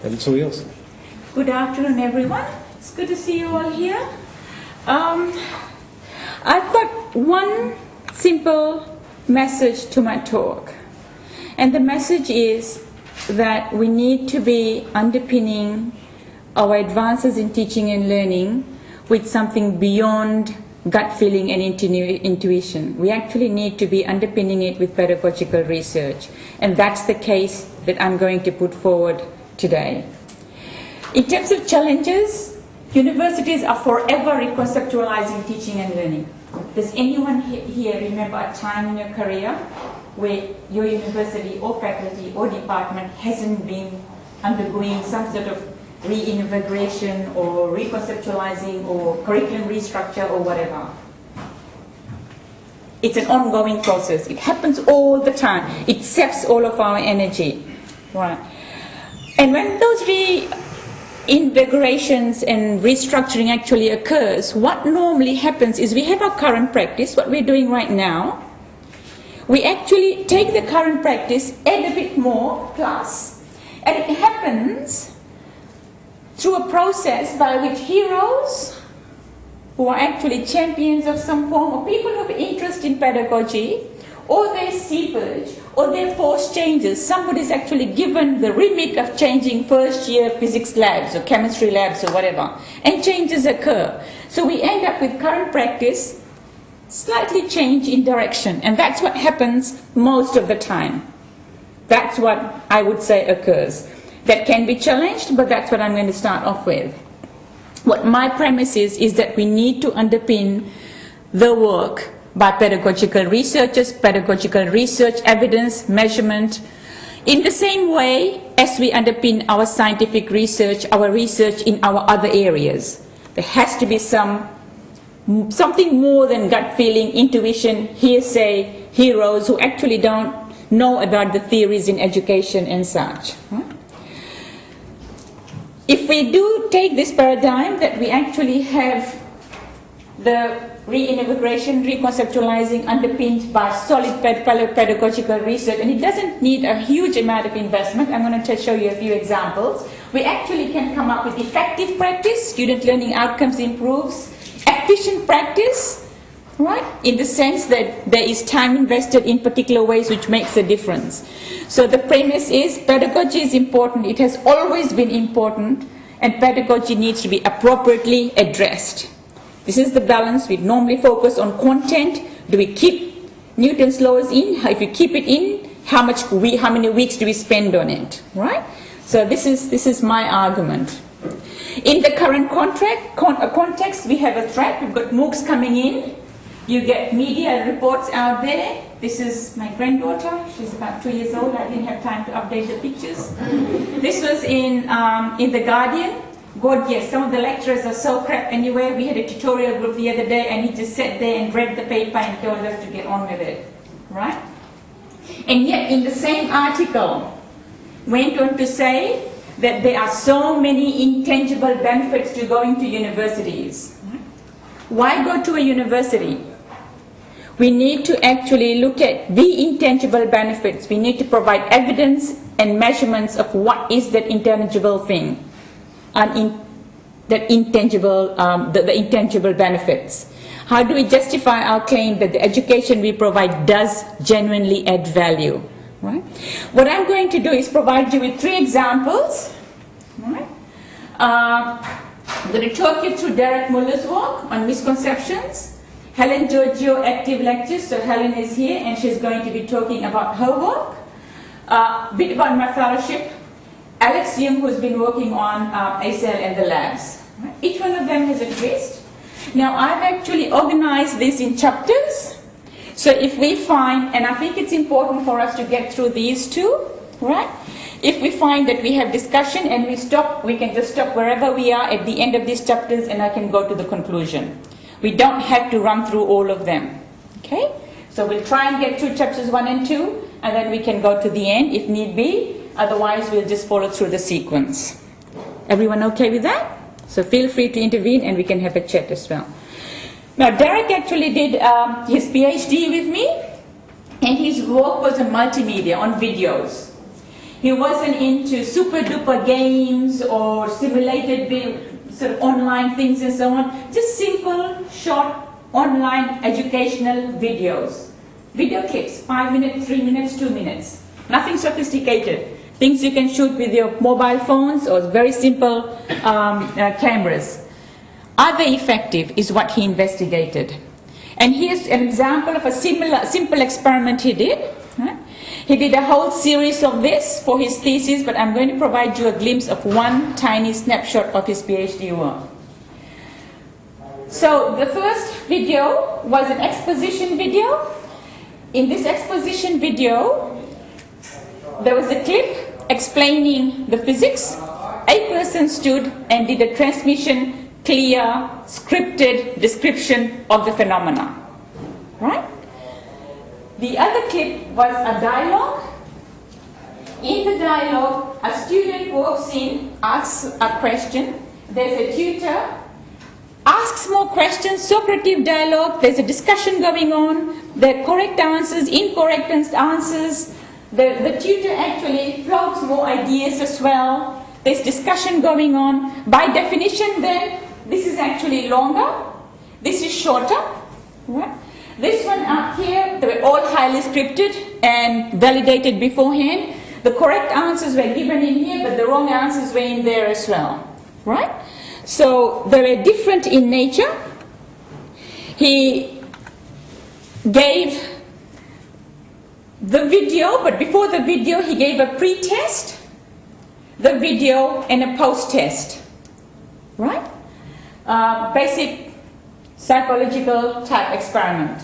and it's all yours. Good afternoon, everyone. It's good to see you all here. I've got one simple message to my talk. And the message is that we need to be underpinning our advances in teaching and learning with something beyond gut feeling and intuition. We actually need to be underpinning it with pedagogical research. And that's the case that I'm going to put forward today. In terms of challenges, universities are forever reconceptualizing teaching and learning. Does anyone here remember a time in your career where your university or faculty or department hasn't been undergoing some sort of reinvigoration or reconceptualizing or curriculum restructure or whatever? It's an ongoing process. It happens all the time. It saps all of our energy. Right. And when those reinvigorations and restructuring actually occurs, what normally happens is we have our current practice, what we're doing right now. We actually take the current practice, add a bit more, plus, and it happens through a process by which heroes, who are actually champions of some form, or people who have interest in pedagogy, or their seepage, or their forced changes. Somebody is actually given the remit of changing first year physics labs or chemistry labs or whatever, and changes occur. So we end up with current practice slightly change in direction, and that's what happens most of the time. That's what I would say occurs. That can be challenged, but that's what I'm going to start off with. What my premise is that we need to underpin the work by pedagogical researchers, pedagogical research, evidence, measurement, in the same way as we underpin our scientific research, our research in our other areas. There has to be something more than gut feeling, intuition, hearsay, heroes who actually don't know about the theories in education and such. If we do take this paradigm that we actually have the reinvigoration, reconceptualizing underpinned by solid pedagogical research, and it doesn't need a huge amount of investment. I'm going to show you a few examples. We actually can come up with effective practice, student learning outcomes improves, efficient practice, right, in the sense that there is time invested in particular ways which makes a difference. So the premise is pedagogy is important. It has always been important, and pedagogy needs to be appropriately addressed. This is the balance. We normally focus on content. Do we keep Newton's laws in? If we keep it in, how many weeks do we spend on it, right? So this is my argument. In the current context, we have a threat. We've got MOOCs coming in. You get media reports out there. This is my granddaughter. She's about 2 years old. I didn't have time to update the pictures. This was in The Guardian. God, yes, some of the lecturers are so crap anyway. We had a tutorial group the other day, and he just sat there and read the paper and told us to get on with it, right? And yet, in the same article, went on to say that there are so many intangible benefits to going to universities. Why go to a university? We need to actually look at the intangible benefits. We need to provide evidence and measurements of what is that intangible thing, the intangible benefits. How do we justify our claim that the education we provide does genuinely add value? Right? What I'm going to do is provide you with 3 examples. Right? I'm going to talk you through Derek Muller's work on misconceptions. Helen Giorgio active lectures, so Helen is here and she's going to be talking about her work. A bit about my fellowship. Alex Young, who's been working on ACL and the labs. Right? Each one of them has a twist. Now I've actually organized this in chapters. So if we find, and I think it's important for us to get through these 2, right? If we find that we have discussion and we stop, we can just stop wherever we are at the end of these chapters and I can go to the conclusion. We don't have to run through all of them. Okay? So we'll try and get through chapters 1 and 2 and then we can go to the end if need be. Otherwise, we'll just follow through the sequence. Everyone okay with that? So feel free to intervene and we can have a chat as well. Now, Derek actually did his PhD with me, and his work was on multimedia, on videos. He wasn't into super duper games or simulated sort of online things and so on. Just simple, short, online educational videos. Video clips, 5 minutes, 3 minutes, 2 minutes. Nothing sophisticated. Things you can shoot with your mobile phones or very simple cameras. Are they effective is what he investigated. And here's an example of a simple experiment he did. He did a whole series of this for his thesis, but I'm going to provide you a glimpse of one tiny snapshot of his PhD work. So the first video was an exposition video. In this exposition video, there was a clip explaining the physics. A person stood and did a transmission, clear, scripted description of the phenomena. Right? The other clip was a dialogue. In the dialogue, a student walks in, asks a question. There's a tutor, asks more questions, Socrative dialogue. There's a discussion going on. There are correct answers, incorrect answers. The tutor actually floats more ideas as well. There's discussion going on. By definition then, this is actually longer. This is shorter. Right? This one up here, they were all highly scripted and validated beforehand. The correct answers were given in here, but the wrong answers were in there as well. Right? So they were different in nature. He gave the video, but before the video he gave a pre-test, the video and a post-test. Right? Basic psychological type experiment.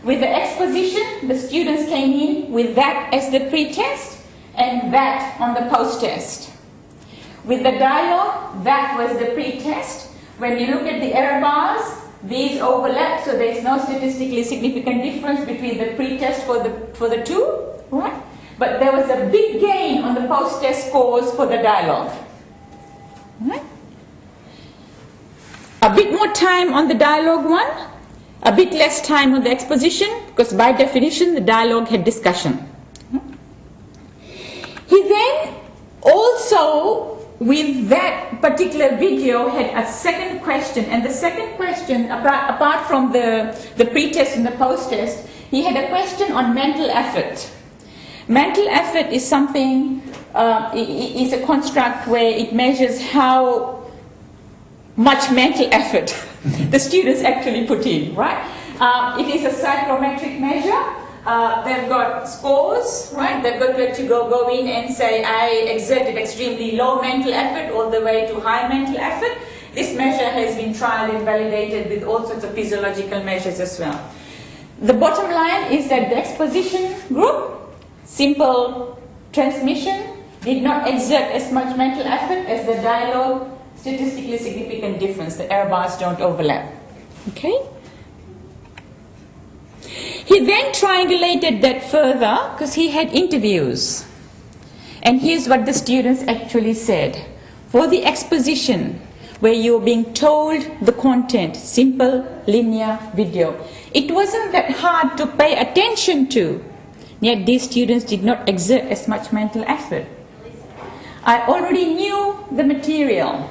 With the exposition, the students came in with that as the pre-test and that on the post-test. With the dialogue, that was the pre-test. When you look at the error bars, these overlap, so there's no statistically significant difference between the pre-test for the two, right? But there was a big gain on the post-test scores for the dialogue. Right? A bit more time on the dialogue one, a bit less time on the exposition, because by definition the dialogue had discussion. He then also, with that particular video, had a second question, and the second question, apart from the pre-test and the post-test, he had a question on mental effort. Mental effort is something, is a construct where it measures how much mental effort the students actually put in, right? It is a psychometric measure. They've got scores, right? They've got to actually go in and say, I exerted extremely low mental effort all the way to high mental effort. This measure has been tried and validated with all sorts of physiological measures as well. The bottom line is that the exposition group, simple transmission, did not exert as much mental effort as the dialogue, statistically significant difference. The error bars don't overlap. Okay? He then triangulated that further because he had interviews. And here's what the students actually said. For the exposition, where you're being told the content, simple linear video, it wasn't that hard to pay attention to. Yet these students did not exert as much mental effort. I already knew the material.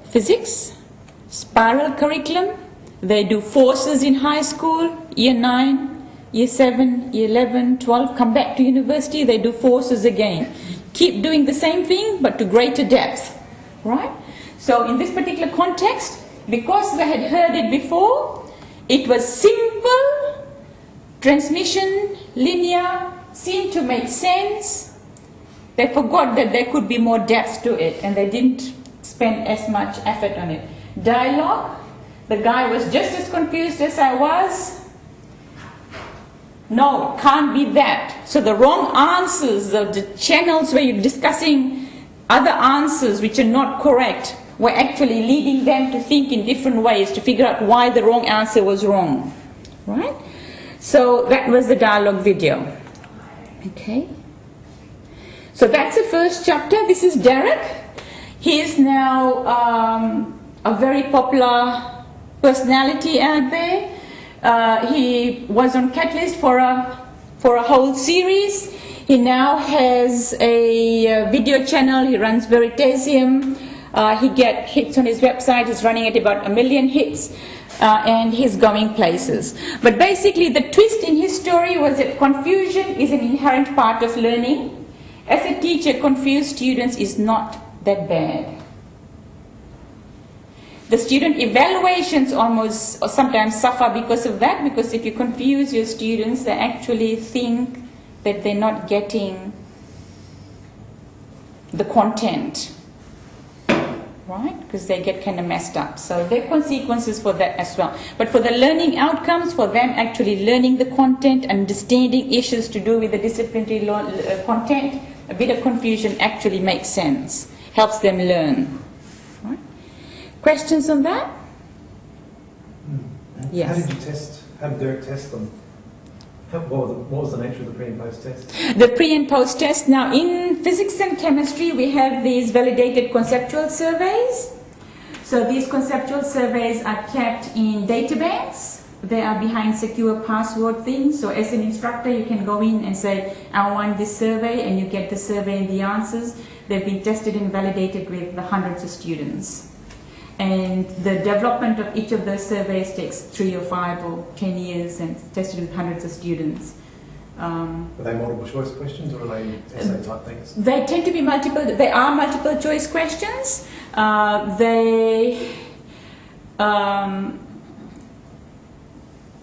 Physics, spiral curriculum, they do forces in high school, year 9, year 7, year 11, 12, come back to university, they do forces again. Keep doing the same thing, but to greater depth, right? So in this particular context, because they had heard it before, it was simple, transmission, linear, seemed to make sense. They forgot that there could be more depth to it, and they didn't spend as much effort on it. Dialogue, the guy was just as confused as I was. No, can't be that. So the wrong answers, the channels where you're discussing other answers which are not correct, were actually leading them to think in different ways to figure out why the wrong answer was wrong. Right? So that was the dialogue video. Okay. So that's the first chapter. This is Derek. He is now a very popular personality out there. He was on Catalyst for a whole series. He now has a video channel. He runs Veritasium. He gets hits on his website. He's running at about 1 million hits. And he's going places. But basically the twist in his story was that confusion is an inherent part of learning. As a teacher, confused students is not that bad. The student evaluations almost or sometimes suffer because of that, because if you confuse your students, they actually think that they're not getting the content, right? Because they get kind of messed up. So there are consequences for that as well. But for the learning outcomes, for them actually learning the content, understanding issues to do with the disciplinary content, a bit of confusion actually makes sense, helps them learn. Right? Questions on that? Yes. How did you test? How did Derek test them? What was the nature of the pre and post test? The pre and post test. Now in physics and chemistry we have these validated conceptual surveys. So these conceptual surveys are kept in databanks. They are behind secure password things. So as an instructor you can go in and say, I want this survey, and you get the survey and the answers. They've been tested and validated with the hundreds of students. And the development of each of those surveys takes 3 or 5 or 10 years and tested with hundreds of students. Are they multiple choice questions, or are they essay type things? They tend to be multiple. They are multiple choice questions. They're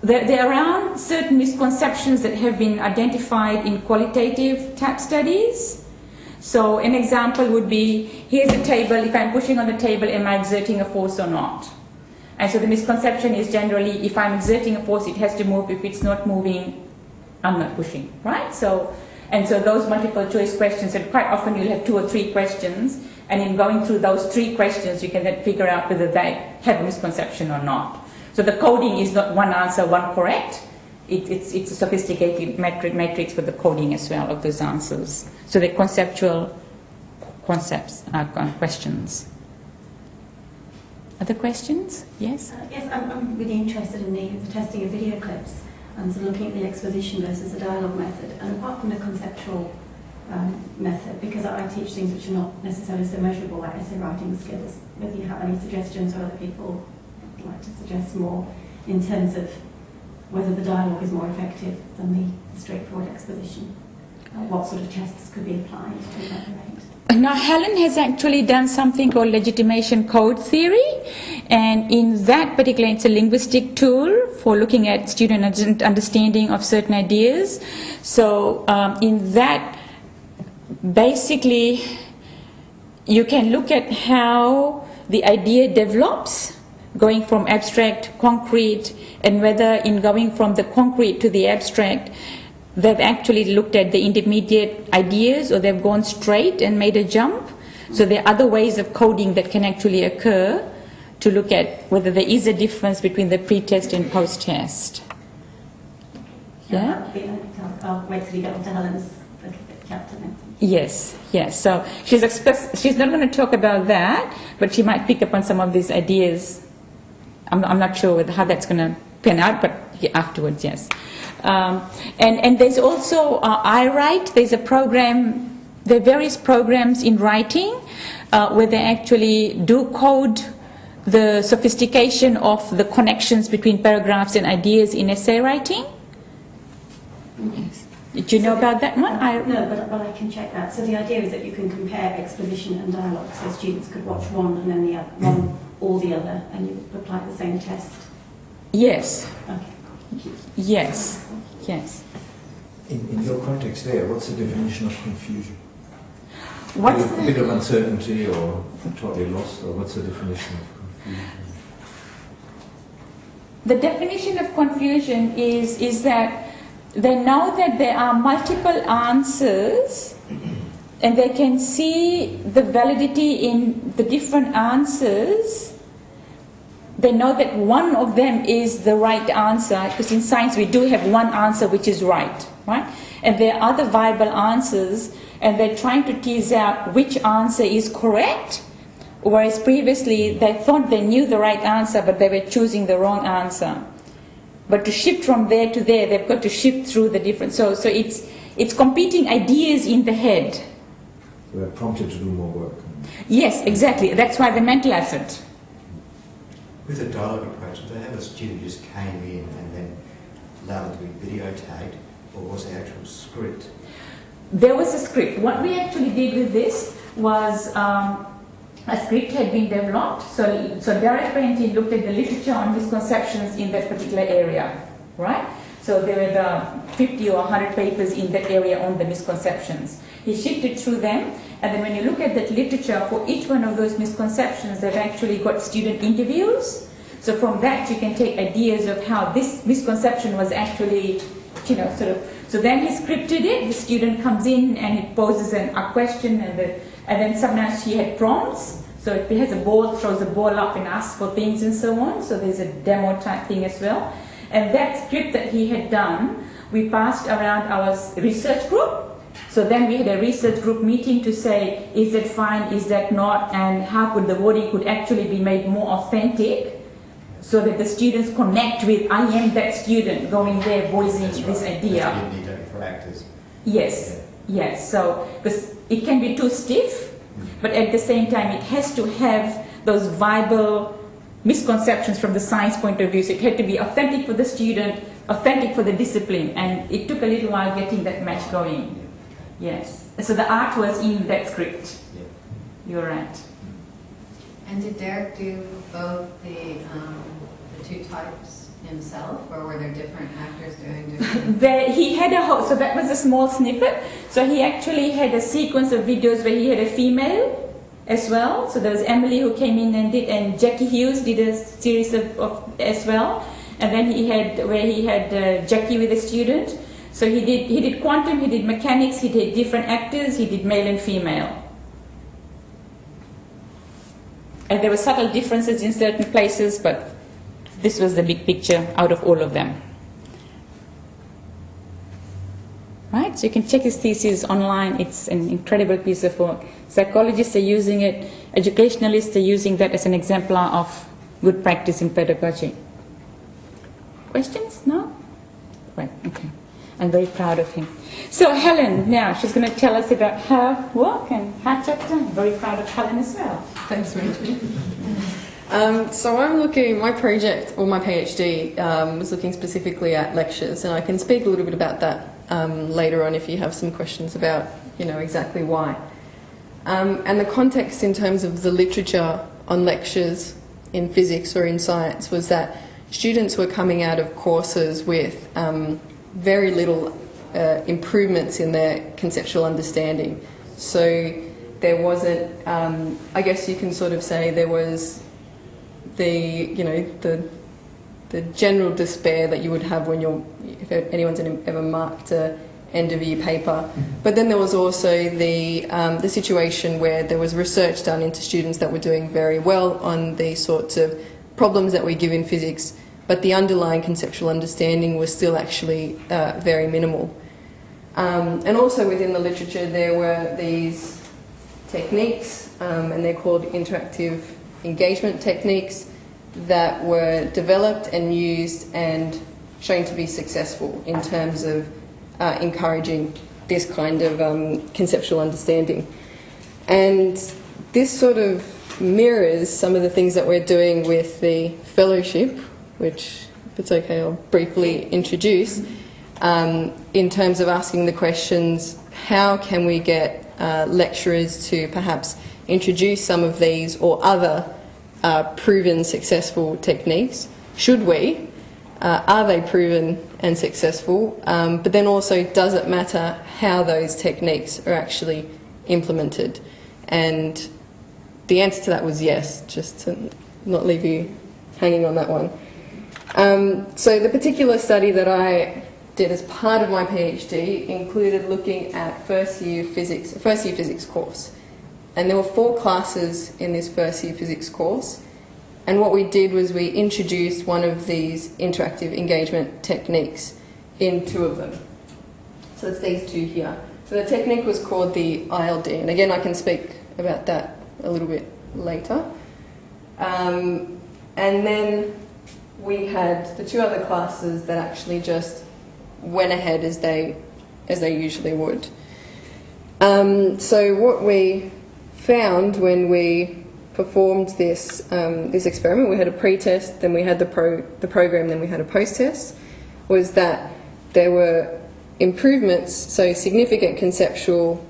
around certain misconceptions that have been identified in qualitative type studies. So an example would be, here's a table, if I'm pushing on the table, am I exerting a force or not? And so the misconception is generally, if I'm exerting a force, it has to move. If it's not moving, I'm not pushing, right? So those multiple choice questions, and quite often you'll have 2 or 3 questions, and in going through those 3 questions, you can then figure out whether they have a misconception or not. So the coding is not one answer, one correct. It's a sophisticated matrix for the coding as well of those answers. So the conceptual concepts are questions. Other questions? Yes? Yes, I'm really interested in the testing of video clips and so looking at the exposition versus the dialogue method. And apart from the conceptual method, because I teach things which are not necessarily so measurable, like essay writing skills, whether you have any suggestions or other people would like to suggest more in terms of whether the dialogue is more effective than the straightforward exposition. What sort of tests could be applied to evaluate? Now Helen has actually done something called legitimation code theory, and in that particular it's a linguistic tool for looking at student understanding of certain ideas. So in that, basically you can look at how the idea develops, going from abstract, concrete, and whether in going from the concrete to the abstract, they've actually looked at the intermediate ideas or they've gone straight and made a jump. So there are other ways of coding that can actually occur to look at whether there is a difference between the pre-test and post-test. Yeah? I'll wait till you get on to Helen's chapter then. Yes, yes. So she's not going to talk about that, but she might pick up on some of these ideas. I'm not sure how that's going to pan out, but afterwards, yes. And there's also iWrite. There's a program, there are various programs in writing where they actually do code the sophistication of the connections between paragraphs and ideas in essay writing. Yes. Did you know about that one? No, but I can check that. So the idea is that you can compare exposition and dialogue, so students could watch one and then the other, one or the other, and you apply the same test. Yes. Okay. Yes. Yes. In your context there, what's the definition of confusion? What's a bit of uncertainty or totally lost, or what's the definition of confusion? The definition of confusion is that they know that there are multiple answers and they can see the validity in the different answers. They know that one of them is the right answer, because in science we do have one answer which is right? And there are other viable answers, and they're trying to tease out which answer is correct, whereas previously they thought they knew the right answer but they were choosing the wrong answer. But to shift from there to there, they've got to shift through the different. So it's competing ideas in the head. So they're prompted to do more work. Yes, exactly. That's why the mental effort. With a dialogue approach, did they have a student who just came in and then allowed them to be videotaped, or was there actual script? There was a script. What we actually did with this was a script had been developed. So Derek Painting looked at the literature on misconceptions in that particular area, right? So there were the 50 or 100 papers in that area on the misconceptions. He shifted through them, and then when you look at that literature, for each one of those misconceptions, they've actually got student interviews. So from that, you can take ideas of how this misconception was actually, so then he scripted it. The student comes in and he poses a question, and then sometimes he had prompts. So if he has a ball, throws a ball up and asks for things and so on. So there's a demo type thing as well. And that script that he had done, we passed around our research group. So then we had a research group meeting to say, is that fine, is that not, and how could the wording could actually be made more authentic, so that the students connect with, I am that student going there voicing this idea. You need that for actors. Yes, yes. So because it can be too stiff, but at the same time it has to have those viable misconceptions from the science point of view. So it had to be authentic for the student, authentic for the discipline, and it took a little while getting that match going. Yes. So the art was in that script. Yeah. You're right. And did Derek do both the two types himself, or were there different actors doing different? He had a whole, so that was a small snippet. So he actually had a sequence of videos where he had a female as well. So there was Emily who came in and did, and Jackie Hughes did a series of as well. And then he had Jackie with a student. So he did quantum, he did mechanics, he did different actors, he did male and female. And there were subtle differences in certain places, but this was the big picture out of all of them. Right? So you can check his thesis online. It's an incredible piece of work. Psychologists are using it. Educationalists are using that as an exemplar of good practice in pedagogy. Questions? No? Right, okay. I'm very proud of him. So Helen, now she's going to tell us about her work and her chapter. I'm very proud of Helen as well. Thanks, Manjula. So I'm looking, my project, or my PhD, was looking specifically at lectures, and I can speak a little bit about that later on if you have some questions about, exactly why. And the context in terms of the literature on lectures in physics or in science was that students were coming out of courses with very little improvements in their conceptual understanding. So there wasn't, I guess you can sort of say there was the general despair that you would have when if anyone's ever marked a end of year paper. But then there was also the situation where there was research done into students that were doing very well on these sorts of problems that we give in physics, but the underlying conceptual understanding was still actually very minimal. And also within the literature there were these techniques, and they're called interactive engagement techniques, that were developed and used and shown to be successful in terms of encouraging this kind of conceptual understanding. And this sort of mirrors some of the things that we're doing with the fellowship, which, if it's okay, I'll briefly introduce, in terms of asking the questions, how can we get lecturers to perhaps introduce some of these or other proven successful techniques? Should we? Are they proven and successful? But then also, does it matter how those techniques are actually implemented? And the answer to that was yes, just to not leave you hanging on that one. So the particular study that I did as part of my PhD included looking at first year physics course. And there were 4 classes in this first year physics course. And what we did was we introduced one of these interactive engagement techniques in 2 of them. So it's these 2 here. So the technique was called the ILD. And again, I can speak about that a little bit later. And then we had the 2 other classes that actually just went ahead as they they usually would. So what we found when we performed this this experiment, we had a pre-test, then we had the program, then we had a post-test, was that there were improvements, so significant conceptual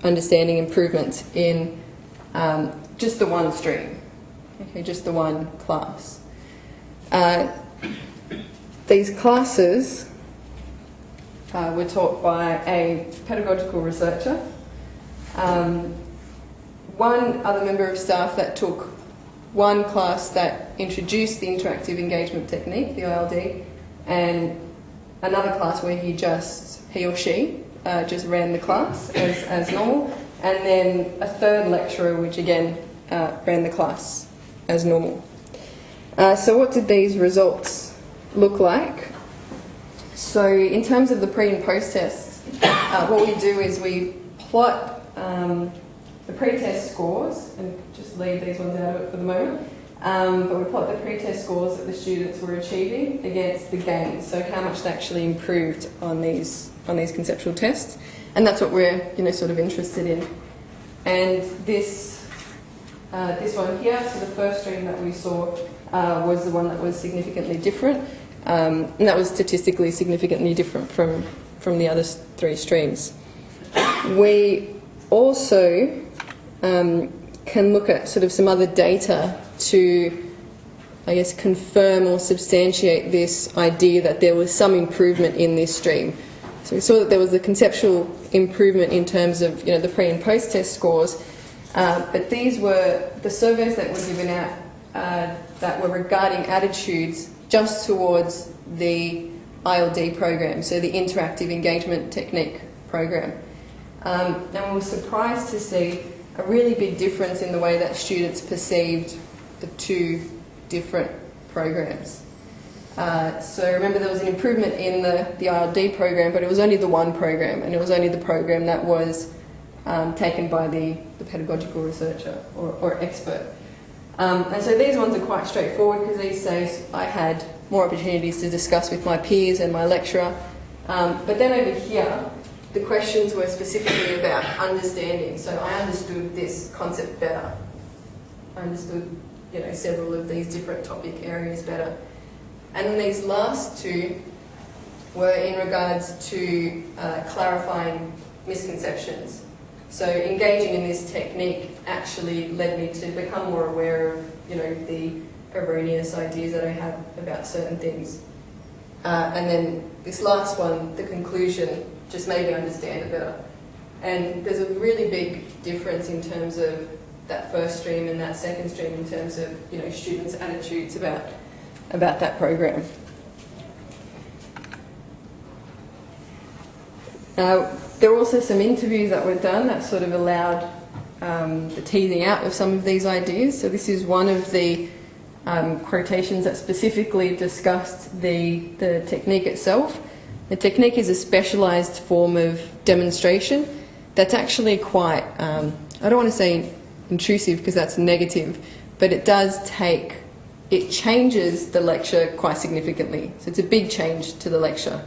understanding improvements in just the one stream, okay, just the one class. These classes were taught by a pedagogical researcher, one other member of staff that took one class that introduced the interactive engagement technique, the ILD, and another class where he or she just ran the class as normal, and then a third lecturer which again ran the class as normal. So what did these results look like? So in terms of the pre and post tests, what we do is we plot the pre-test scores, and just leave these ones out of it for the moment, but we plot the pre-test scores that the students were achieving against the gains, so how much they actually improved on these conceptual tests, and that's what we're sort of interested in. And this one here, so the first stream that we saw was the one that was significantly different, and that was statistically significantly different from the other three streams. We also can look at sort of some other data to, I guess, confirm or substantiate this idea that there was some improvement in this stream. So we saw that there was a conceptual improvement in terms of the pre and post test scores, but these were the surveys that were given out that were regarding attitudes just towards the ILD program, so the interactive engagement technique program. And we were surprised to see a really big difference in the way that students perceived the two different programs. So remember, there was an improvement in the ILD program, but it was only the one program, and it was only the program that was taken by the pedagogical researcher or expert. And so these ones are quite straightforward because these say I had more opportunities to discuss with my peers and my lecturer. But then over here, the questions were specifically about understanding. So I understood this concept better. I understood, several of these different topic areas better. And then these last two were in regards to clarifying misconceptions. So engaging in this technique actually led me to become more aware of, the erroneous ideas that I had about certain things. And then this last one, the conclusion, just made me understand it better. And there's a really big difference in terms of that first stream and that second stream in terms of, students' attitudes about that program. There were also some interviews that were done that sort of allowed the teasing out of some of these ideas. So this is one of the quotations that specifically discussed the technique itself. The technique is a specialised form of demonstration that's actually quite, I don't want to say intrusive because that's negative, but it changes the lecture quite significantly. So it's a big change to the lecture.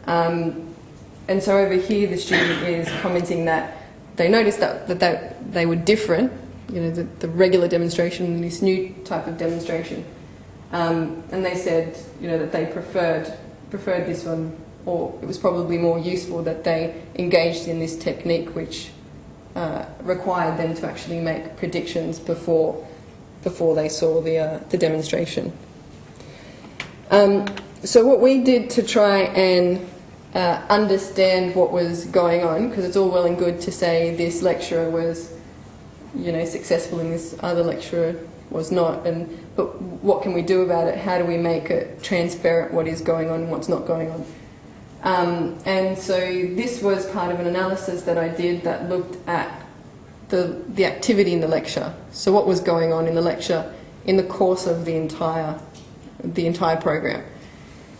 And so over here the student is commenting that they noticed that they were different, the regular demonstration and this new type of demonstration. And they said, that they preferred this one, or it was probably more useful that they engaged in this technique which required them to actually make predictions before they saw the demonstration. So what we did to try and understand what was going on, because it's all well and good to say this lecturer was successful and this other lecturer was not, but what can we do about it? How do we make it transparent what is going on and what's not going on? And so this was part of an analysis that I did that looked at the activity in the lecture. So what was going on in the lecture in the course of the entire program.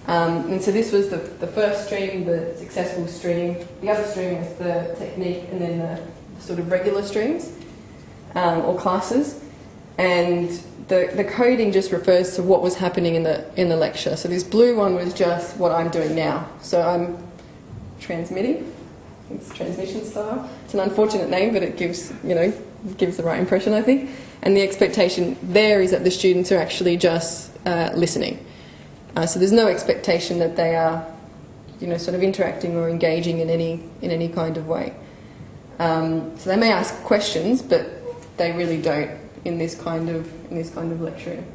And so this was the first stream, the successful stream. The other stream was the technique, and then the sort of regular streams or classes. And the coding just refers to what was happening in the lecture. So this blue one was just what I'm doing now. So transmitting. It's transmission style. It's an unfortunate name, but it gives, gives the right impression, I think. And the expectation there is that the students are actually just listening. So there's no expectation that they are, sort of interacting or engaging in any kind of way. So they may ask questions, but they really don't in this kind of lecturing.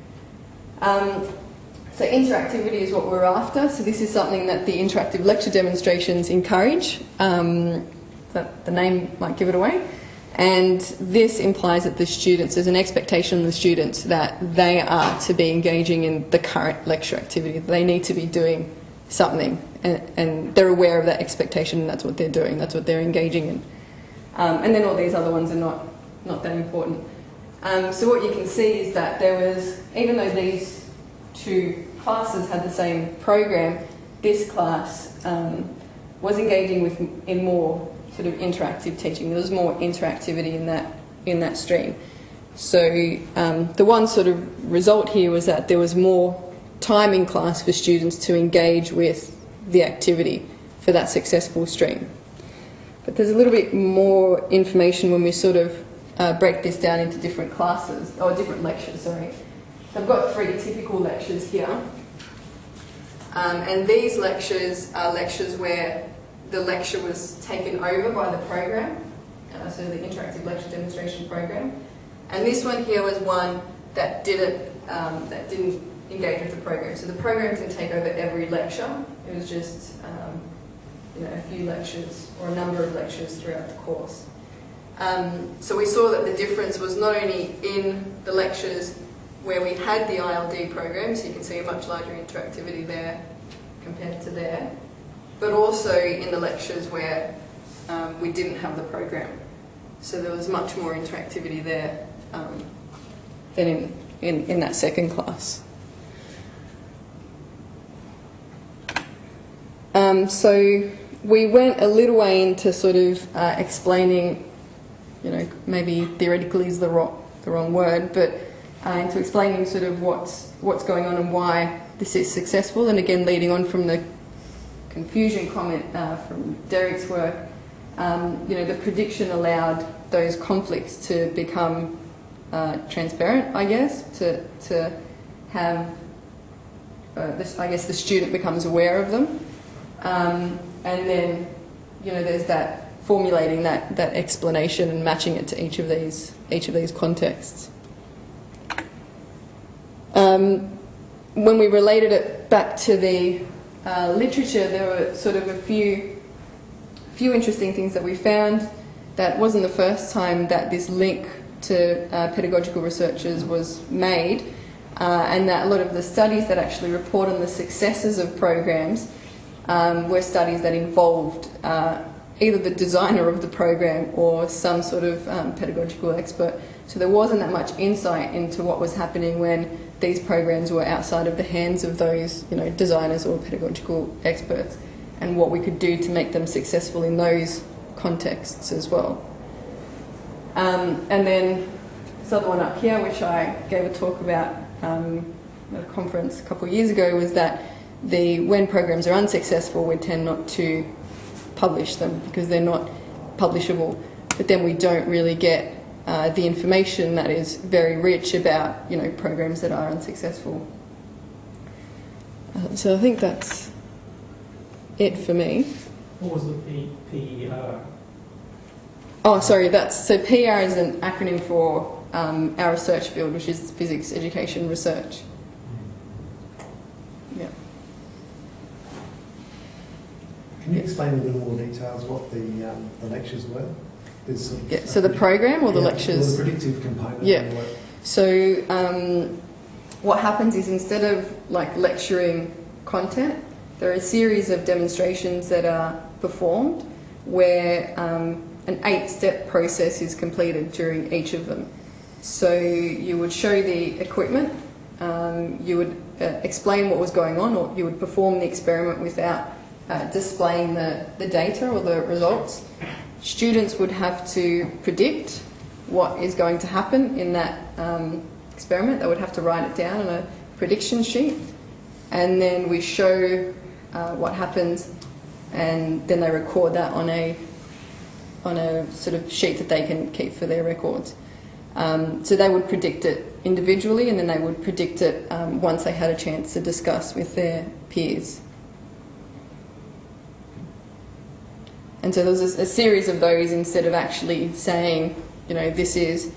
So interactivity is what we're after. So this is something that the interactive lecture demonstrations encourage. That the name might give it away. And this implies that the students, there's an expectation on the students that they are to be engaging in the current lecture activity. They need to be doing something, and they're aware of that expectation, and that's what they're doing, that's what they're engaging in. And then all these other ones are not that important. So what you can see is that there was, even though these two classes had the same program, this class was engaging in more sort of interactive teaching. There was more interactivity in that stream. So the one sort of result here was that there was more time in class for students to engage with the activity for that successful stream. But there's a little bit more information when we sort of break this down into different classes, or different lectures, sorry. So I've got 3 typical lectures here. And these lectures are lectures where the lecture was taken over by the program, so the interactive lecture demonstration program. And this one here was one that didn't engage with the program. So the program didn't take over every lecture. It was just a few lectures or a number of lectures throughout the course. So we saw that the difference was not only in the lectures where we had the ILD program, so you can see a much larger interactivity there compared to there, but also in the lectures where we didn't have the program. So there was much more interactivity there than in that second class. So we went a little way into sort of explaining, maybe theoretically is the wrong word, but into explaining sort of what's going on and why this is successful. And again, leading on from the confusion comment from Derek's work, the prediction allowed those conflicts to become transparent, I guess, to have, I guess the student becomes aware of them. And then, there's that formulating that explanation and matching it to each of these contexts. When we related it back to the literature, there were sort of a few interesting things that we found. That wasn't the first time that this link to pedagogical researchers was made, and that a lot of the studies that actually report on the successes of programs were studies that involved either the designer of the program or some sort of pedagogical expert. So there wasn't that much insight into what was happening when these programs were outside of the hands of those, designers or pedagogical experts, and what we could do to make them successful in those contexts as well. And then this other one up here, which I gave a talk about at a conference a couple of years ago, was that when programs are unsuccessful, we tend not to publish them because they're not publishable. But then we don't really get the information that is very rich about, programs that are unsuccessful. So I think that's it for me. What was the PER? Oh, sorry, so PR is an acronym for our research field, which is physics education research. Yeah. Can you explain in a little more details what the lectures were? So the program or the lectures? Or the predictive component. Yeah. So what happens is, instead of lecturing content, there are a series of demonstrations that are performed where an 8-step process is completed during each of them. So you would show the equipment, you would explain what was going on, or you would perform the experiment without displaying the data or the results. Students would have to predict what is going to happen in that experiment. They would have to write it down on a prediction sheet, and then we show what happens and then they record that on a sort of sheet that they can keep for their records. So they would predict it individually, and then they would predict it once they had a chance to discuss with their peers. And so there was a series of those, instead of actually saying, you know, this is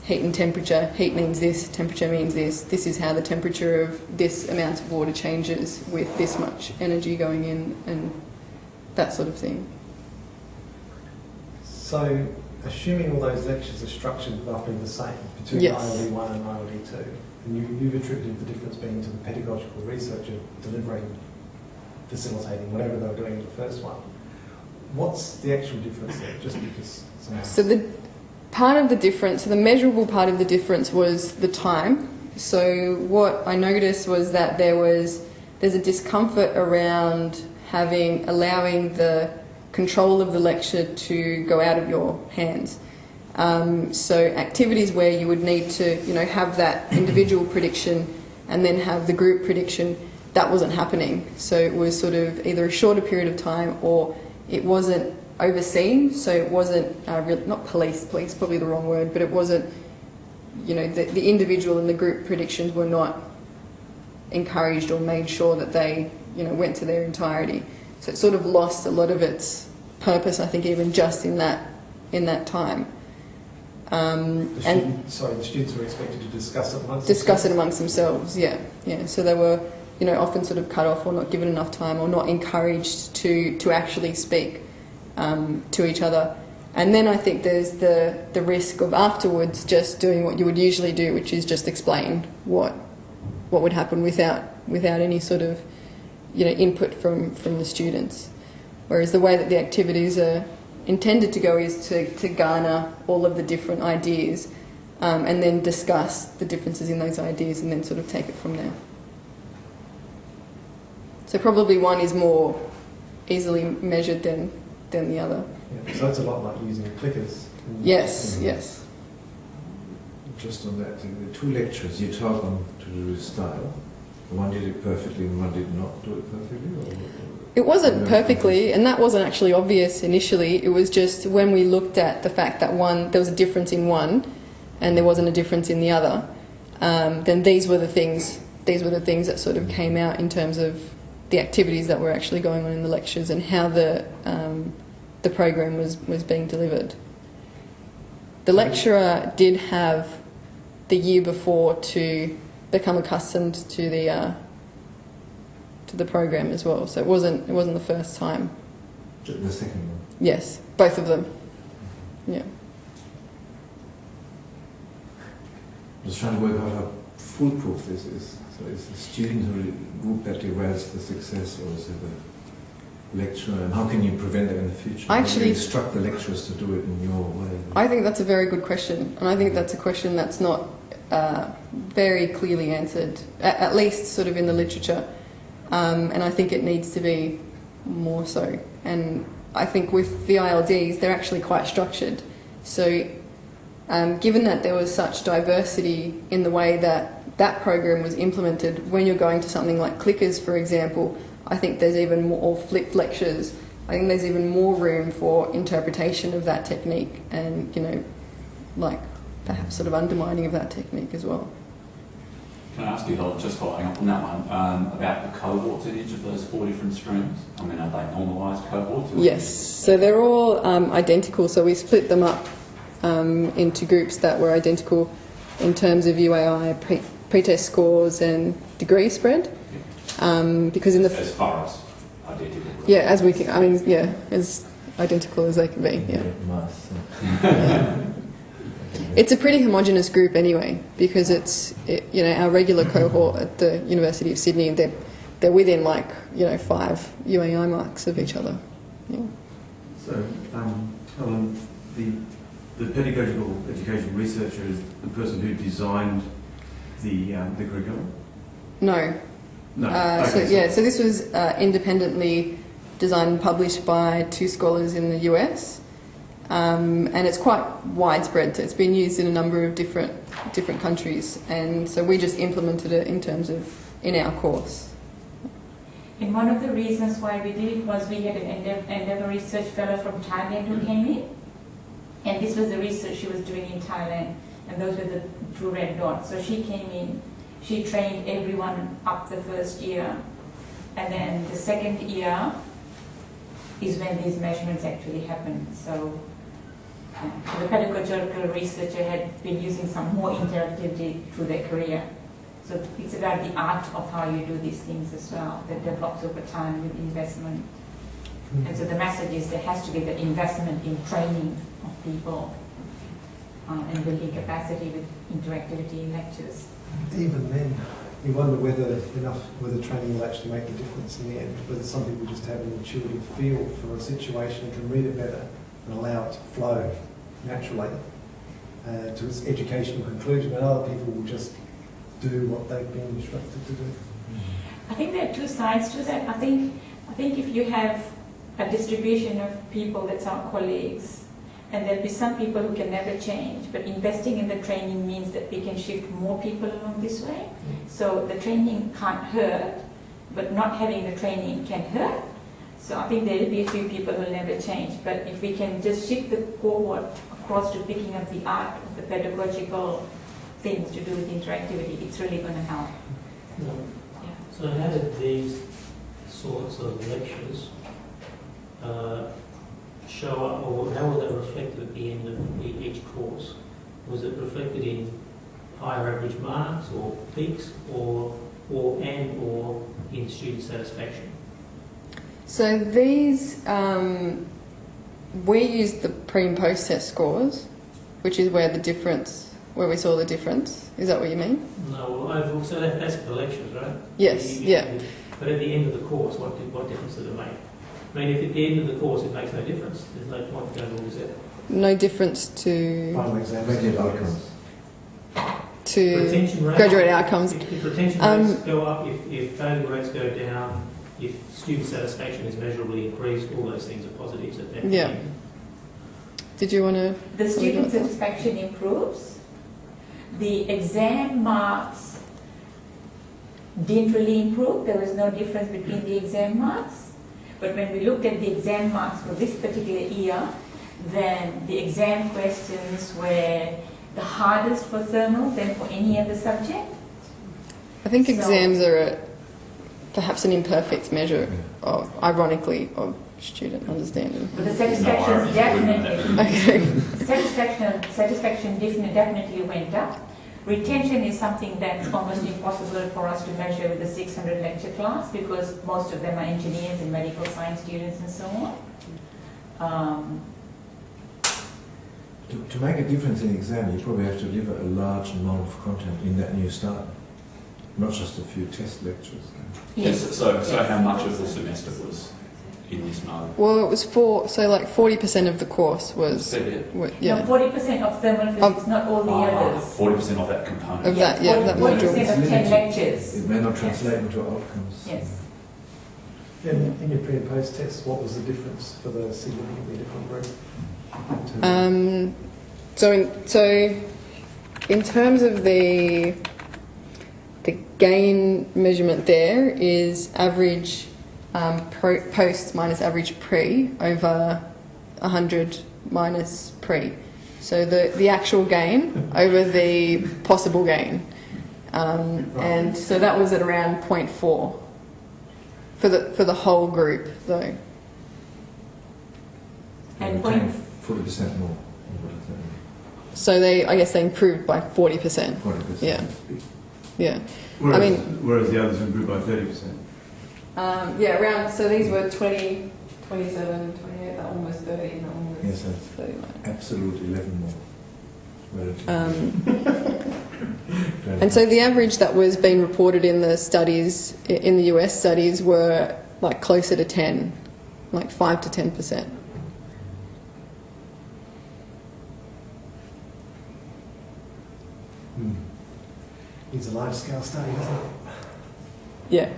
heat and temperature, heat means this, temperature means this is how the temperature of this amount of water changes with this much energy going in, and that sort of thing. So, assuming all those lectures are structured roughly the same between Yes. ILD 1 and ILD 2, and you've attributed the difference being to the pedagogical researcher delivering, facilitating, whatever they were doing in the first one, what's the actual difference there? Just because... So the part of the difference, the measurable part of the difference was the time. So what I noticed was that there's a discomfort around allowing the control of the lecture to go out of your hands. So activities where you would need to, you know, have that individual prediction and then have the group prediction, that wasn't happening. So it was sort of either a shorter period of time, or it wasn't overseen. So it wasn't not police probably the wrong word, but it wasn't, you know, the individual and the group predictions were not encouraged or made sure that they, you know, went to their entirety. So it sort of lost a lot of its purpose, I think, even just in that time. the students were expected to discuss it amongst themselves. Yeah. So they were, you know, often sort of cut off or not given enough time or not encouraged to actually speak to each other. And then I think there's the risk of afterwards just doing what you would usually do, which is just explain what would happen without any sort of, you know, input from the students. Whereas the way that the activities are intended to go is to garner all of the different ideas and then discuss the differences in those ideas and then sort of take it from there. So probably one is more easily measured than the other. Yeah, so it's a lot like using clickers. Yes. Just on that, the two lectures you taught them to do this style. One did it perfectly and one did not do it perfectly? It wasn't perfectly, and that wasn't actually obvious initially. It was just when we looked at the fact that there was a difference in one and there wasn't a difference in the other, then these were the things that sort of came out in terms of the activities that were actually going on in the lectures and how the program was being delivered. The lecturer did have the year before to become accustomed to the program as well, so it wasn't the first time. The second one? Yes, both of them. Yeah. I was trying to work out how foolproof this is. So is the student or the group that derails the success, or is it the lecturer? And how can you prevent that in the future? How do you instruct the lecturers to do it in your way? I think that's a very good question, and I think that's a question that's not very clearly answered, at least sort of in the literature, and I think it needs to be more so. And I think with the ILDs, they're actually quite structured. So given that there was such diversity in the way that program was implemented, when you're going to something like clickers, for example, I think there's even more, or flipped lectures, I think there's even more room for interpretation of that technique and, you know, like perhaps sort of undermining of that technique as well. Can I ask you, just following up on that one, about the cohorts in each of those 4 different streams? I mean, are they normalised cohorts? Yes, so they're all identical, so we split them up into groups that were identical in terms of UAI, pre-test scores and degree spread. Because in the... As far as identical? Yeah, as we can, I mean, yeah, as identical as they can be, yeah. Yeah. It's a pretty homogenous group anyway, because you know, our regular cohort at the University of Sydney, they're within 5 UAI marks of each other. Yeah. So, Helen, the pedagogical education researcher is the person who designed the curriculum? No. Okay, so this was independently designed and published by 2 scholars in the US. And it's quite widespread. So it's been used in a number of different countries, and so we just implemented it in our course. And one of the reasons why we did it was we had an Endeavour research fellow from Thailand who came in, and this was the research she was doing in Thailand, and those were the two red dots. So she came in, she trained everyone up the first year, and then the second year is when these measurements actually happened. So the pedagogical researcher had been using some more interactivity through their career. So it's about the art of how you do these things as well, that develops over time with investment. And so the message is there has to be the investment in training of people and building capacity with interactivity in lectures. Even then, you wonder whether training will actually make a difference in the end. Whether some people just have an intuitive feel for a situation and can read it better and allow it to flow naturally to its educational conclusion, and other people will just do what they've been instructed to do. I think there are two sides to that. I think if you have a distribution of people that's our colleagues, and there'll be some people who can never change, but investing in the training means that we can shift more people along this way. So the training can't hurt, but not having the training can hurt. So I think there'll be a few people who will never change, but if we can just shift the cohort across to picking up the art of the pedagogical things to do with interactivity, it's really going to help. No. Yeah. So how did these sorts of lectures show up, or how were they reflected at the end of each course? Was it reflected in higher average marks or peaks, or in student satisfaction? So these, we used the pre and post test scores, which is where we saw the difference. Is that what you mean? No, well, overall, so that's for the lectures, right? Yes, yeah. But at the end of the course, what difference did it make? I mean, if at the end of the course it makes no difference, there's no point going all this effort. No difference to Final exams. Graduate outcomes. to Retention rates, graduate outcomes. If retention rates go up, if failure rates go down, if student satisfaction is measurably increased, all those things are positives at that Yeah. point. Did you want to? The student satisfaction improves. The exam marks didn't really improve. There was no difference between the exam marks. But when we looked at the exam marks for this particular year, then the exam questions were the hardest for thermal than for any other subject. I think exams are perhaps an imperfect measure, of, ironically, of student understanding. But the satisfaction definitely, Okay. satisfaction definitely went up. Retention is something that's almost impossible for us to measure with a 600 lecture class because most of them are engineers and medical science students and so on. To make a difference in exam, you probably have to deliver a large amount of content in that new start, not just a few test lectures. Yes. So how much of the semester was in this mode? Well, it was 40% of the course was. No, 40% of thermal physics, not all the others. 40% of that component. Of that, yeah, that module. 40% of 10 lectures. It may not translate into outcomes. Yes. In your pre and post tests, what was the difference for the significantly different group? So in terms of the gain measurement, there is average post minus average pre over 100 minus pre. So the actual gain over the possible gain, and so that was at around 0.4 for the whole group, though. And 40% more. So I guess they improved by 40%. 40%. Yeah. Whereas the others improved by 30%. Around, so these were 20, 27, 28, that one was 30, and that one was Yes, that's 39. absolute 11 more. And so the average that was being reported in the studies, in the US studies, were like closer to 10, like 5 to 10%. It's a large-scale study, isn't it? Yeah.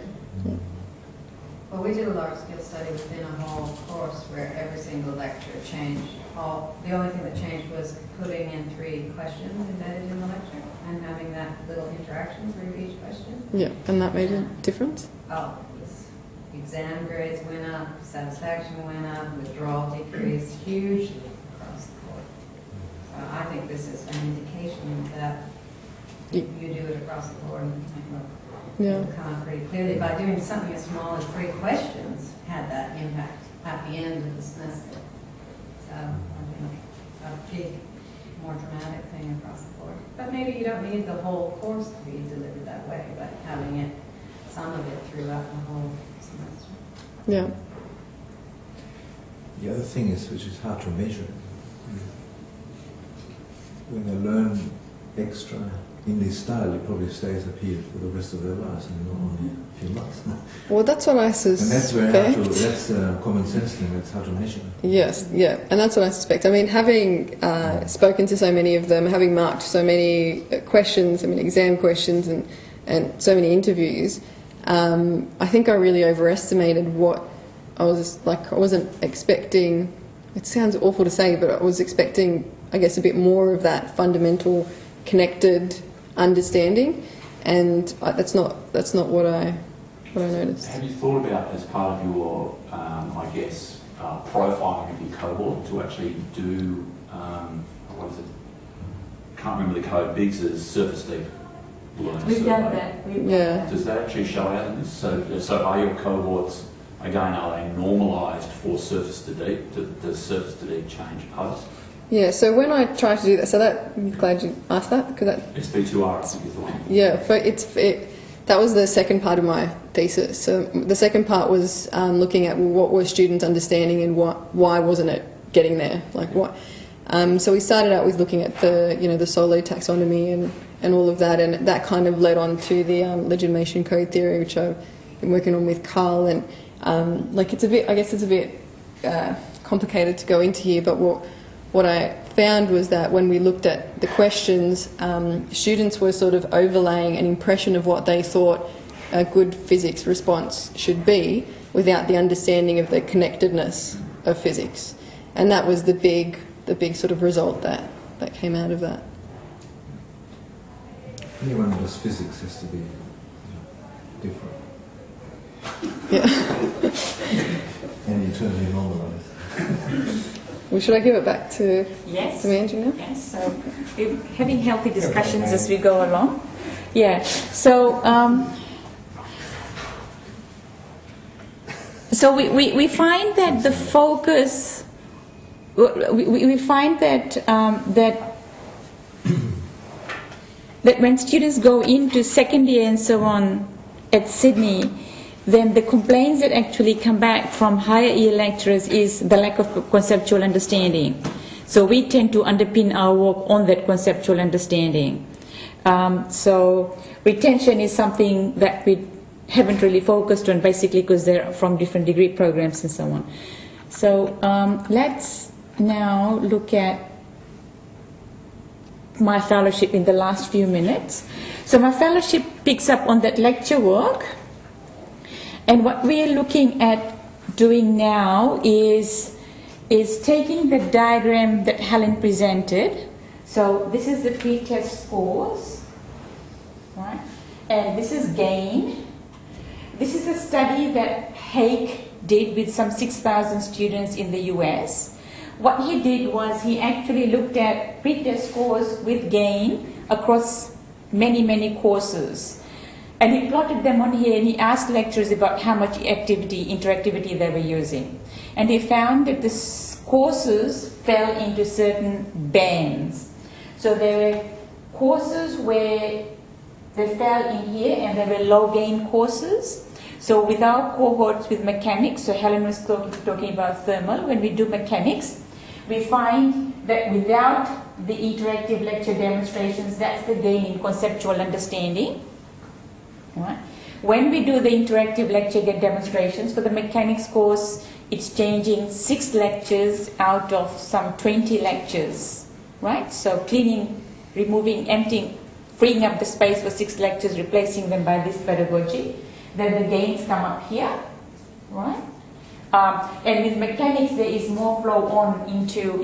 Well, we did a large-scale study within a whole course where every single lecture changed. The only thing that changed was putting in 3 questions embedded in the lecture and having that little interaction through each question. Yeah, and that made a difference? Oh, yes. exam grades went up, satisfaction went up, withdrawal decreased hugely across the board. So I think this is an indication that you do it across the board and Yeah. come out pretty clearly by doing something as small as 3 questions had that impact at the end of the semester. So I think a big, more dramatic thing across the board. But maybe you don't need the whole course to be delivered that way, but having it, some of it throughout the whole semester. Yeah. The other thing is, which is hard to measure, when they learn extra in this style, it probably stays up here for the rest of their lives and not only a few months. Well, that's what I suspect. And that's very hard to, that's a common sense thing, that's hard to measure. Yes, yeah, and that's what I suspect. I mean, having spoken to so many of them, having marked so many questions, I mean, exam questions and so many interviews, I think I really overestimated what I was like. I wasn't expecting, it sounds awful to say, but I was expecting, I guess, a bit more of that fundamental connected understanding, and that's not what I noticed. Have you thought about, as part of your, I guess, profiling of your cohort, to actually do, what is it? Can't remember the code. Biggs is surface deep learner We've survey. done that. Yeah. Does that actually show out in this? So are your cohorts, again, are they normalised for surface to deep? Does surface to deep change post? Yeah, so when I tried to do that, so that, I'm glad you asked that, because that... It's B2R, I think, is the one. Yeah, but that was the second part of my thesis. So the second part was looking at what were students understanding and why wasn't it getting there? Like what? So we started out with looking at the solo taxonomy and all of that, and that kind of led on to the legitimation code theory, which I've been working on with Carl. And it's a bit complicated to go into here, but what I found was that when we looked at the questions, students were sort of overlaying an impression of what they thought a good physics response should be without the understanding of the connectedness of physics. And that was the big sort of result that came out of that. Anyone who does physics has to be different. Yeah. And eternally normalised. Well, should I give it back to Manjula? Yes. So we're having healthy discussions as we go along. Yeah. So we find that the focus. We find that that when students go into second year and so on at Sydney, then the complaints that actually come back from higher year lecturers is the lack of conceptual understanding. So we tend to underpin our work on that conceptual understanding. So retention is something that we haven't really focused on, basically because they're from different degree programs and so on. So let's now look at my fellowship in the last few minutes. So my fellowship picks up on that lecture work. And what we are looking at doing now is taking the diagram that Helen presented. So this is the pre-test scores, right? And this is gain. This is a study that HERGA did with some 6,000 students in the US. What he did was he actually looked at pre-test scores with gain across many courses. And he plotted them on here, and he asked lecturers about how much interactivity they were using. And he found that the courses fell into certain bands. So there were courses where they fell in here, and there were low gain courses. So with our cohorts with mechanics, so Helen was talking about thermal, when we do mechanics, we find that without the interactive lecture demonstrations, that's the gain in conceptual understanding. Right. When we do the interactive lecture demonstrations for the mechanics course, it's changing 6 lectures out of some 20 lectures, right? So cleaning, removing, emptying, freeing up the space for 6 lectures, replacing them by this pedagogy. Then the gains come up here, right? And with mechanics, there is more flow on into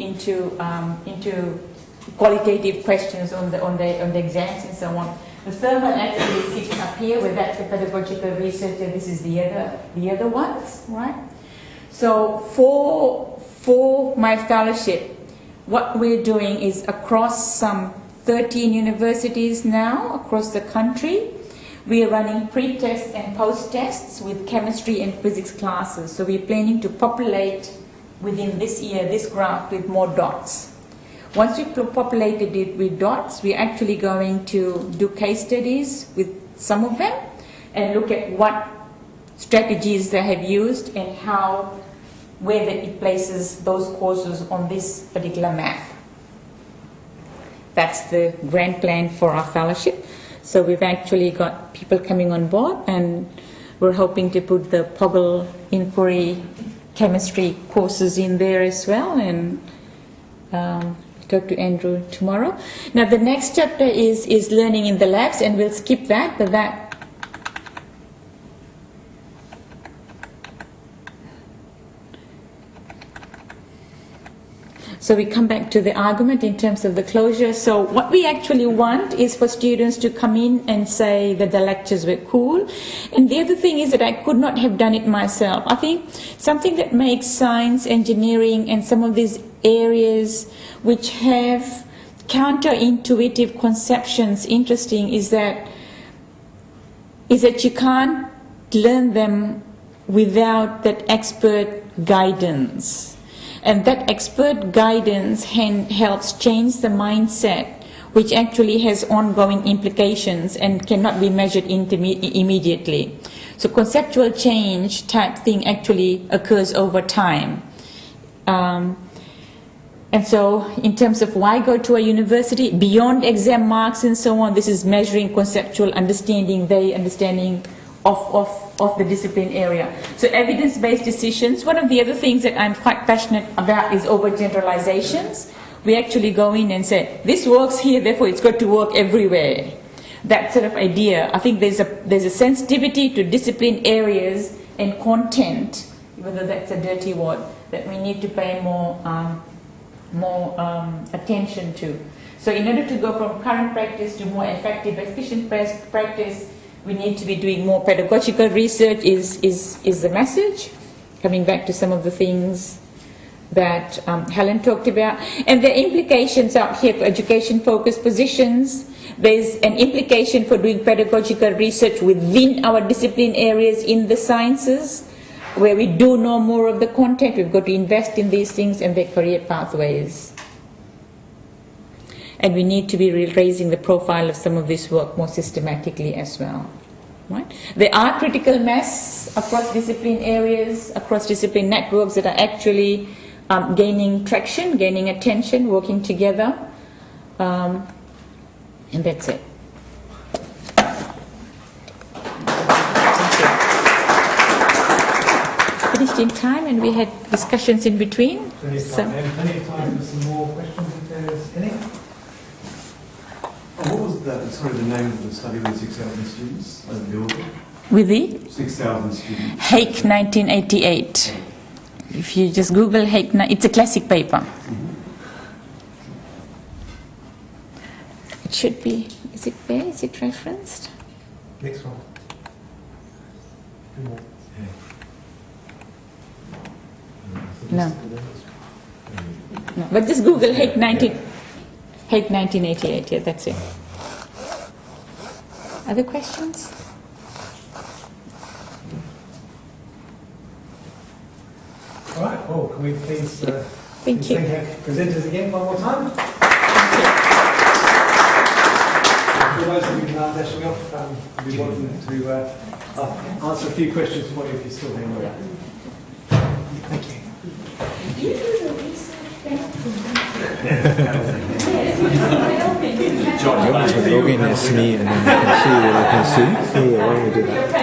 qualitative questions on the exams and so on. The thermal actually sits up here, where that's the pedagogical research, and this is the other ones, right? So for my fellowship, what we're doing is across some 13 universities now across the country. We are running pre-tests and post-tests with chemistry and physics classes. So we're planning to populate within this year this graph with more dots. Once we've populated it with dots, we're actually going to do case studies with some of them and look at what strategies they have used and where it places those courses on this particular map. That's the grand plan for our fellowship. So we've actually got people coming on board, and we're hoping to put the POGL inquiry chemistry courses in there as well, and talk to Andrew tomorrow. Now the next chapter is learning in the labs, and we'll skip that, but that so we come back to the argument in terms of the closure. So what we actually want is for students to come in and say that the lectures were cool. And the other thing is that I could not have done it myself. I think something that makes science, engineering, and some of these areas which have counterintuitive conceptions interesting is that you can't learn them without that expert guidance. And that expert guidance helps change the mindset, which actually has ongoing implications and cannot be measured immediately. So conceptual change type thing actually occurs over time. And so in terms of why go to a university, beyond exam marks and so on, this is measuring conceptual understanding, very understanding of the discipline area. So evidence-based decisions, one of the other things that I'm quite passionate about is overgeneralizations. We actually go in and say, this works here, therefore it's got to work everywhere. That sort of idea. I think there's a sensitivity to discipline areas and content, even though that's a dirty word, that we need to pay more attention to. So in order to go from current practice to more effective, efficient practice, we need to be doing more pedagogical research is the message. Coming back to some of the things that Helen talked about. And the implications out here for education-focused positions. There's an implication for doing pedagogical research within our discipline areas in the sciences, where we do know more of the content. We've got to invest in these things and their career pathways. And we need to be raising the profile of some of this work more systematically as well. Right? There are critical mass across discipline areas, across discipline networks that are actually gaining traction, gaining attention, working together. And that's it. Finished in time, and we had discussions in between. Plenty of time for some more questions if there's any. What was the name of the study with 6,000 students over the order? With the 6,000 students. HERGA 1988. If you just Google HERGA, it's a classic paper. Mm-hmm. It should be, is it there? Is it referenced? Next one. Two more. No. No, but just Google HERGA 1988, yeah, that's it. Other questions? All right, well, can we please Thank you. thank our presenters again one more time? For those of you who aren't dashing off, we want them to answer a few questions for you if you're still hanging around. Thank you. You want to log in as me and then you can see what I can see? Yeah, why don't we do that?